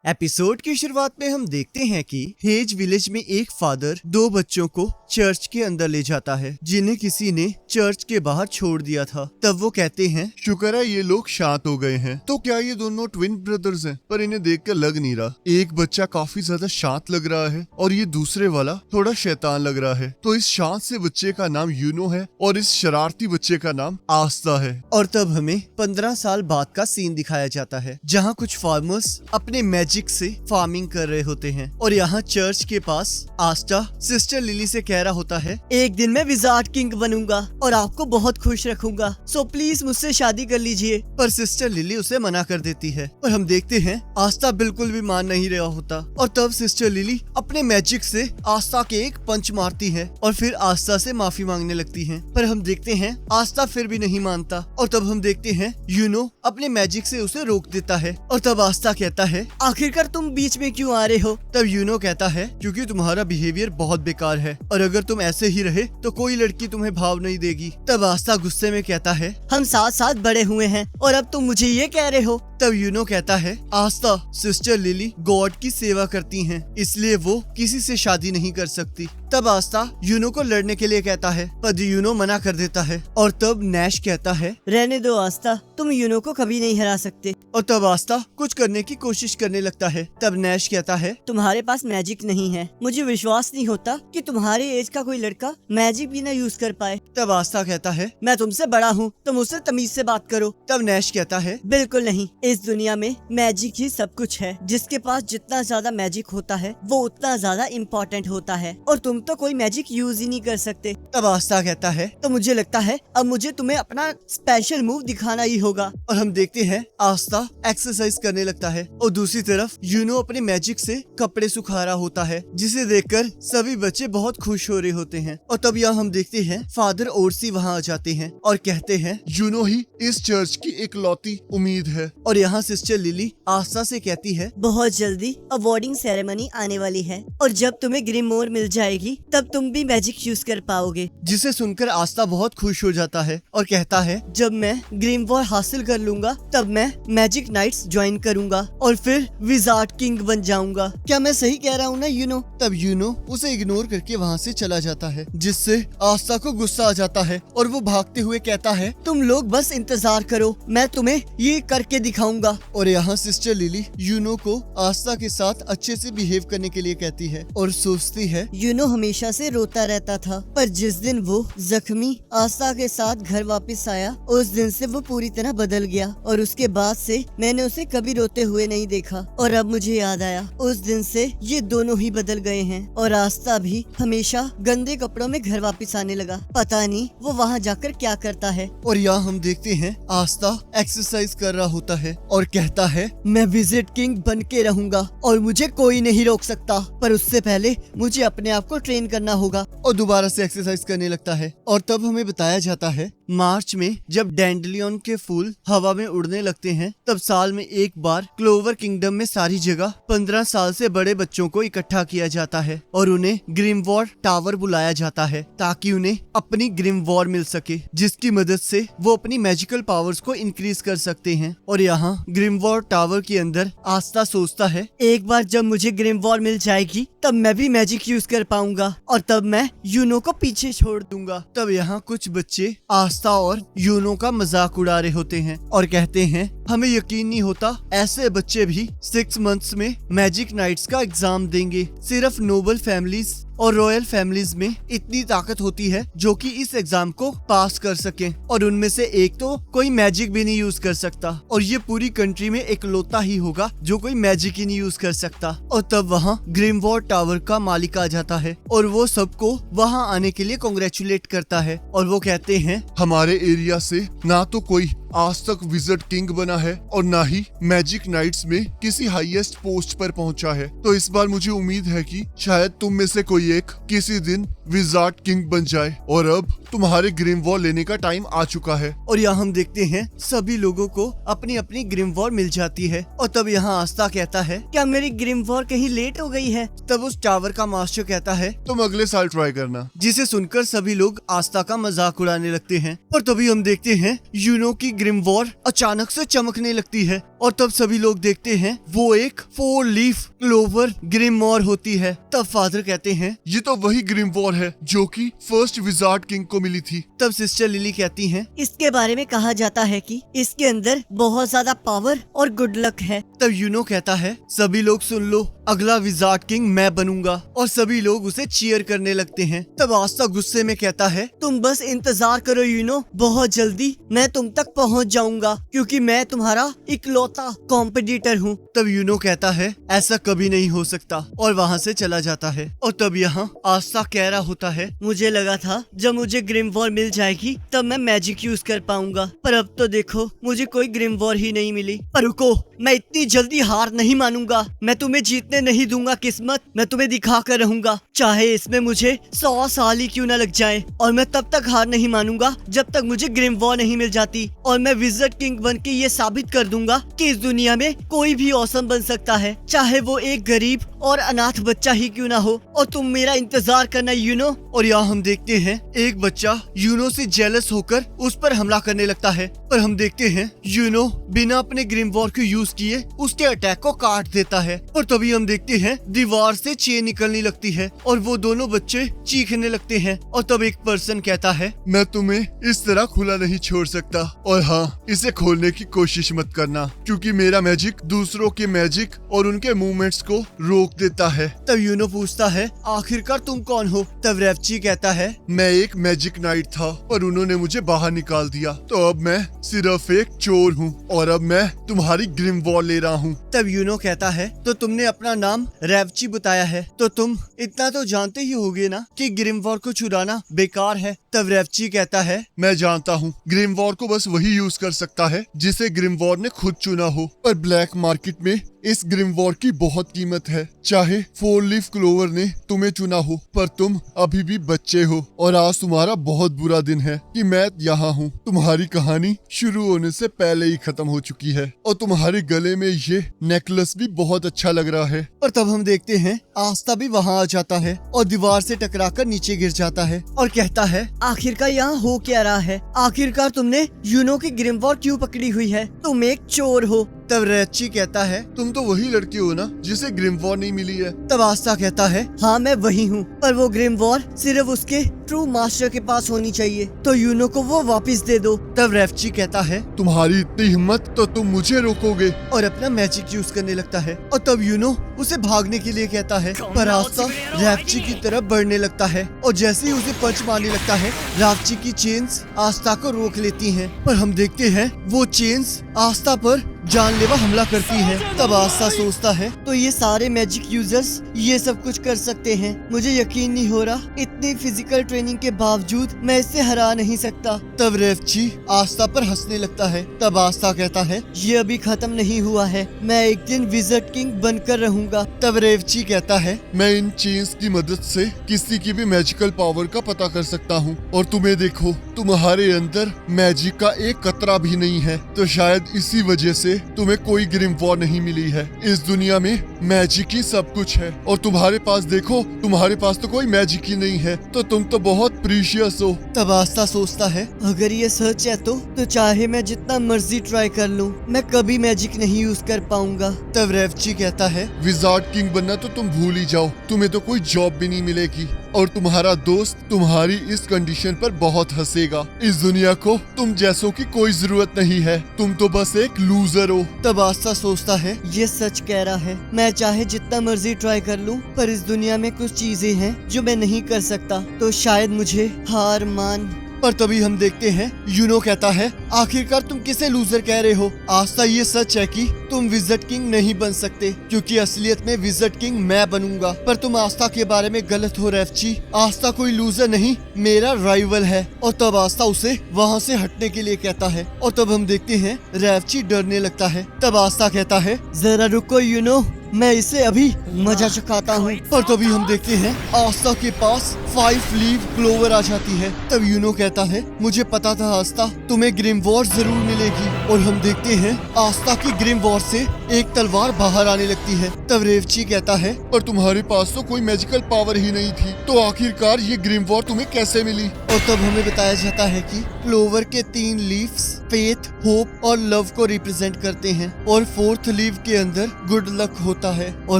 Episode की शुरुआत में हम देखते हैं कि हेज विलेज में एक फादर दो बच्चों को चर्च के अंदर ले जाता है जिन्हें किसी ने चर्च के बाहर छोड़ दिया था। तब वो कहते हैं, शुक्र है ये लोग शांत हो गए हैं। तो क्या ये दोनों ट्विन ब्रदर्स हैं? पर इन्हें देखकर लग नहीं रहा। एक बच्चा काफी ज्यादा शांत लग रहा है और ये दूसरे वाला थोड़ा शैतान लग रहा है। तो इस शांत से बच्चे का नाम यूनो है और इस शरारती बच्चे का नाम आस्था है। और तब हमें 15 साल बाद का सीन दिखाया जाता है जहाँ कुछ फार्मर्स अपने मैजिक से फार्मिंग कर रहे होते हैं और यहाँ चर्च के पास आस्था सिस्टर लिली से कह रहा होता है, एक दिन मैं विजार्ड किंग बनूंगा और आपको बहुत खुश रखूंगा, सो प्लीज मुझसे शादी कर लीजिए। पर सिस्टर लिली उसे मना कर देती है और हम देखते हैं आस्था बिल्कुल भी मान नहीं रहा होता। और तब सिस्टर लिली अपने मैजिक से आस्था के एक पंच मारती है और फिर आस्था से माफी मांगने लगती है। पर हम देखते हैं आस्था फिर भी नहीं मानता और तब हम देखते हैं यूनो अपने मैजिक से उसे रोक देता है। और तब आस्था कहता है, आखिरकार तुम बीच में क्यों आ रहे हो? तब यूनो कहता है, क्योंकि तुम्हारा बिहेवियर बहुत बेकार है और अगर तुम ऐसे ही रहे तो कोई लड़की तुम्हें भाव नहीं देगी। तब आस्था गुस्से में कहता है, हम साथ साथ बड़े हुए हैं और अब तुम मुझे ये कह रहे हो? तब यूनो कहता है, आस्था सिस्टर लिली गॉड की सेवा करती हैं, इसलिए वो किसी से शादी नहीं कर सकती। तब आस्था यूनो को लड़ने के लिए कहता है पर यूनो मना कर देता है। और तब नैश कहता है, रहने दो आस्था, तुम यूनो को कभी नहीं हरा सकते। और तब आस्था कुछ करने की कोशिश करने लगता है। तब नैश कहता है, तुम्हारे पास मैजिक नहीं है, मुझे विश्वास नहीं होता कि तुम्हारे एज का कोई लड़का मैजिक भी ना यूज कर पाए। तब आस्था कहता है, मैं तुमसे बड़ा हूँ तो मुझसे तमीज से बात करो। तब नैश कहता है, बिल्कुल नहीं, इस दुनिया में मैजिक ही सब कुछ है। जिसके पास जितना ज्यादा मैजिक होता है वो उतना ज्यादा इम्पोर्टेंट होता है और तुम तो कोई मैजिक यूज ही नहीं कर सकते। तब आस्था कहता है, तो मुझे लगता है अब मुझे तुम्हें अपना स्पेशल मूव दिखाना ही होगा। और हम देखते हैं आस्था एक्सरसाइज करने लगता है और दूसरी तरफ यूनो अपने मैजिक से कपड़े सुखा रहा होता है जिसे देखकर सभी बच्चे बहुत खुश हो रहे होते हैं। और तब यहाँ हम देखते हैं फादर ओरसी वहाँ आ जाते हैं और कहते हैं, यूनो ही इस चर्च की इकलौती उम्मीद है। और यहाँ सिस्टर लिली आस्था से कहती है, बहुत जल्दी अवार्डिंग सेरेमनी आने वाली है और जब तुम्हें ग्रिमोर मिल जाएगी तब तुम भी मैजिक यूज कर पाओगे। जिसे सुनकर आस्था बहुत खुश हो जाता है और कहता है, जब मैं ग्रिमवॉर हासिल कर लूंगा तब मैं मैजिक नाइट्स ज्वाइन करूंगा और फिर विजार्ड किंग बन जाऊंगा। क्या मैं सही कह रहा हूँ ना यूनो? तब यूनो उसे इग्नोर करके वहाँ से चला जाता है जिससे आस्था को गुस्सा आ जाता है और वो भागते हुए कहता है, तुम लोग बस इंतजार करो, मैं तुम्हें ये करके दिखाऊंगा। और यहाँ सिस्टर लिली यूनो को आस्था के साथ अच्छे से बिहेव करने के लिए कहती है और सोचती है, यूनो हमेशा से रोता रहता था पर जिस दिन वो जख्मी आस्था के साथ घर वापस आया उस दिन से वो पूरी तरह बदल गया और उसके बाद से मैंने उसे कभी रोते हुए नहीं देखा। और अब मुझे याद आया उस दिन से ये दोनों ही बदल गए हैं और आस्था भी हमेशा गंदे कपड़ों में घर वापस आने लगा। पता नहीं वो वहाँ जाकर क्या करता है। और यहाँ हम देखते हैं आस्था एक्सरसाइज कर रहा होता है और कहता है, मैं विजिट किंग बन के रहूंगा और मुझे कोई नहीं रोक सकता, पर उससे पहले मुझे अपने आप को ट्रेन करना होगा। और दोबारा से एक्सरसाइज करने लगता है। और तब हमें बताया जाता है मार्च में जब डैंडलियन के फूल हवा में उड़ने लगते हैं तब साल में एक बार क्लोवर किंगडम में सारी जगह 15 साल से बड़े बच्चों को इकट्ठा किया जाता है और उन्हें ग्रिमवॉर टावर बुलाया जाता है ताकि उन्हें अपनी ग्रिमवॉर मिल सके जिसकी मदद से वो अपनी मैजिकल पावर्स को इंक्रीज कर सकते हैं। और यहाँ ग्रिमवॉर टावर के अंदर आस्था सोचता है, एक बार जब मुझे ग्रिमवॉर मिल जाएगी तब मैं भी मैजिक यूज कर पाऊंगा और तब मैं यूनो को पीछे छोड़ दूंगा। तब यहाँ कुछ बच्चे आस्था और यूनो का मजाक उड़ा रहे होते हैं और कहते हैं, हमें यकीन नहीं होता ऐसे बच्चे भी 6 मंथ्स में मैजिक नाइट्स का एग्जाम देंगे। सिर्फ नोबल फैमिलीज और रॉयल फैमिलीज में इतनी ताकत होती है जो कि इस एग्जाम को पास कर सके और उनमें से एक तो कोई मैजिक भी नहीं यूज कर सकता और ये पूरी कंट्री में इकलौता ही होगा जो कोई मैजिक ही नहीं यूज कर सकता। और तब वहाँ ग्रिमवॉर टावर का मालिक आ जाता है और वो सबको वहाँ आने के लिए कांग्रेचुलेट करता है और वो कहते हैं, हमारे एरिया से ना तो कोई आज तक विजिट किंग बना है और ना ही मैजिक नाइट्स में किसी हाईएस्ट पोस्ट पर पहुंचा है, तो इस बार मुझे उम्मीद है कि शायद तुम में से कोई एक किसी दिन विजार्ड किंग बन जाए और अब तुम्हारे ग्रिमवॉर लेने का टाइम आ चुका है। और यहाँ हम देखते हैं सभी लोगों को अपनी अपनी ग्रिमवॉर मिल जाती है। और तब यहाँ आस्था कहता है, क्या मेरी ग्रिमवॉर कहीं लेट हो गई है? तब उस टावर का मास्टर कहता है, तुम अगले साल ट्राई करना। जिसे सुनकर सभी लोग आस्था का मजाक उड़ाने लगते हैं। और तभी हम देखते हैं यूनो की ग्रिमवॉर अचानक से चमकने लगती है और तब सभी लोग देखते हैं वो एक 4 लीफ क्लोवर ग्रिममोर होती है। तब फादर कहते हैं ये तो वही ग्रिमवॉर है जो कि फर्स्ट विजार्ड किंग को मिली थी। तब सिस्टर लिली कहती हैं इसके बारे में कहा जाता है कि इसके अंदर बहुत ज्यादा पावर और गुड लक है। तब यूनो कहता है सभी लोग सुन लो, अगला विजार्ड किंग मैं बनूंगा, और सभी लोग उसे चीयर करने लगते हैं। तब आस्था गुस्से में कहता है तुम बस इंतजार करो यूनो, बहुत जल्दी मैं तुम तक पहुंच जाऊंगा क्योंकि मैं तुम्हारा इकलौता कॉम्पिटिटर हूँ। तब यूनो कहता है ऐसा कभी नहीं हो सकता और वहाँ से चला जाता है। और तब यहाँ आस्था कह रहा होता है मुझे लगा था जब मुझे ग्रिमवॉर मिल जाएगी तब मैं मैजिक यूज कर पाऊंगा, पर अब तो देखो मुझे कोई ग्रिमवॉर ही नहीं मिली। पर रुको, मैं इतनी जल्दी हार नहीं मानूंगा, मैं तुम्हें जीतने नहीं दूंगा किस्मत, मैं तुम्हें दिखा कर रहूंगा, चाहे इसमें मुझे 100 साल ही क्यों न लग जाए। और मैं तब तक हार नहीं मानूंगा जब तक मुझे ग्रिमवॉर नहीं मिल जाती, और मैं विज़र्ड किंग बन के ये साबित कर दूंगा कि इस दुनिया में कोई भी ऑसम बन सकता है, चाहे वो एक गरीब और अनाथ बच्चा ही क्यों ना हो। और तुम मेरा इंतजार करना यूनो। और यहाँ हम देखते हैं एक बच्चा यूनो से जेलस होकर उस पर हमला करने लगता है, पर हम देखते हैं यूनो बिना अपने ग्रिमवॉर को यूज किए उसके अटैक को काट देता है। और तभी हम देखते हैं दीवार से चेन निकलने लगती है और वो दोनों बच्चे चीखने लगते हैं। और तब एक पर्सन कहता है मैं तुम्हें इस तरह खुला नहीं छोड़ सकता, और हाँ इसे खोलने की कोशिश मत करना क्योंकि मेरा मैजिक दूसरों के मैजिक और उनके मूवमेंट्स को रोक देता है। तब यूनो पूछता है आखिरकार तुम कौन हो। तब रेवची कहता है मैं एक मैजिक नाइट था पर उन्होंने मुझे बाहर निकाल दिया, तो अब मैं सिर्फ एक चोर हूँ और अब मैं तुम्हारी ग्रिमवॉर ले रहा हूँ। तब यूनो कहता है तो तुमने अपना नाम रेवची बताया है, तो तुम इतना तो जानते ही होगे ना कि ग्रिमवॉर को चुराना बेकार है। तब रेवची कहता है मैं जानता हूँ, ग्रिमवॉर को बस वही यूज कर सकता है जिसे ग्रिमवॉर ने खुद चुना हो, पर ब्लैक मार्केट में इस ग्रिमवॉर की बहुत कीमत है। चाहे 4 लीफ क्लोवर ने तुम्हें चुना हो, पर तुम अभी भी बच्चे हो और आज तुम्हारा बहुत बुरा दिन है कि मैं यहाँ हूँ। तुम्हारी कहानी शुरू होने से पहले ही खत्म हो चुकी है और तुम्हारे गले में ये नेकलेस भी बहुत अच्छा लग रहा है। और तब हम देखते हैं आस्था भी वहाँ आ जाता है और दीवार से टकराकर नीचे गिर जाता है और कहता है आखिरकार यहाँ हो क्या रहा है, आखिरकार तुमने यूनो की ग्रिमवॉर क्यों पकड़ी हुई है, तुम एक चोर हो। तब रेची कहता है तुम तो वही लड़की हो ना जिसे ग्रिमवॉर नहीं मिली है। तब आस्था कहता है हाँ मैं वही हूँ, पर वो ग्रिमवॉर सिर्फ उसके ट्रू मास्टर के पास होनी चाहिए, तो यूनो को वो वापस दे दो। तब रेवची कहता है तुम्हारी इतनी हिम्मत तो तुम मुझे रोकोगे, और अपना मैजिक यूज करने लगता है। और तब यूनो उसे भागने के लिए कहता है, पर आस्था रेवची की तरफ बढ़ने लगता है और जैसे ही उसे पंच मारने लगता है रेवची की चेन्स आस्था को रोक लेती हैं। पर हम देखते हैं वो चेन्स आस्था पर जानलेवा हमला करती है। तब आस्था सोचता है तो ये सारे मैजिक यूजर्स ये सब कुछ कर सकते हैं, मुझे यकीन नहीं हो रहा इतनी फिजिकल ट्रेनिंग के बावजूद मैं इससे हरा नहीं सकता। तब रेवची आस्था पर हंसने लगता है। तब आस्था कहता है ये अभी खत्म नहीं हुआ है, मैं एक दिन विज़र्ड किंग बनकर रहूंगा। तब रेवची कहता है मैं इन चेन्स की मदद से किसी की भी मैजिकल पावर का पता कर सकता हूँ, और तुम्हें देखो तुम्हारे अंदर मैजिक का एक कतरा भी नहीं है, तो शायद इसी वजह से तुम्हें कोई ग्रिमवॉर नहीं मिली है। इस दुनिया में मैजिक ही सब कुछ है और तुम्हारे पास देखो तुम्हारे पास तो कोई मैजिक ही नहीं है, तो तुम तो बहुत प्रीशियस हो। तब आस्था सोचता है अगर ये सच है तो चाहे मैं जितना मर्जी ट्राई कर लूं मैं कभी मैजिक नहीं यूज कर पाऊंगा। तब रेवची कहता है विज़ार्ड किंग बनना तो तुम भूल ही जाओ, तुम्हें तो कोई जॉब भी नहीं मिलेगी और तुम्हारा दोस्त तुम्हारी इस कंडीशन पर बहुत हंसेगा। इस दुनिया को तुम जैसों की कोई जरूरत नहीं है, तुम तो बस एक लूजर हो। तब आस्था सोचता है ये सच कह रहा है, मैं चाहे जितना मर्जी ट्राई कर लूं पर इस दुनिया में कुछ चीजें हैं जो मैं नहीं कर सकता, तो शायद मुझे हार मान। पर तभी हम देखते हैं यूनो कहता है आखिरकार तुम किसे लूजर कह रहे हो। आस्था ये सच है कि तुम विज़र्ड किंग नहीं बन सकते क्योंकि असलियत में विज़र्ड किंग मैं बनूंगा, पर तुम आस्था के बारे में गलत हो रेवची, आस्था कोई लूजर नहीं मेरा राइवल है। और तब आस्था उसे वहाँ से हटने के लिए कहता है और तब हम देखते हैं रेवची डरने लगता है। तब आस्था कहता है जरा रुको यूनो, मैं इसे अभी मजा चखाता हूँ। पर तभी हम देखते हैं आस्था के पास 5 लीफ क्लोवर आ जाती है। तब यूनो कहता है मुझे पता था आस्था तुम्हें ग्रिमवॉर जरूर मिलेगी, और हम देखते हैं आस्था की ग्रिमवॉर से एक तलवार बाहर आने लगती है। तब रेवची कहता है, और तुम्हारे पास तो कोई मैजिकल पावर ही नहीं थी, तो आखिरकार ये ग्रिम वॉर तुम्हें कैसे मिली? और तब हमें बताया जाता है कि क्लोवर के 3 लीव्स फेथ, होप और लव को रिप्रेजेंट करते हैं और 4th लीव के अंदर गुड लक होता है और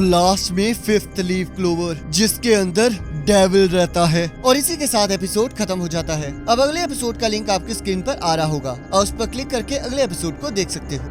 लास्ट में 5th लीव क्लोवर जिसके अंदर डेविल रहता है। और इसी के साथ एपिसोड खत्म हो जाता है। अब अगले एपिसोड का लिंक आपकी स्क्रीन पर आ रहा होगा और उस पर क्लिक करके अगले एपिसोड को देख सकते हो।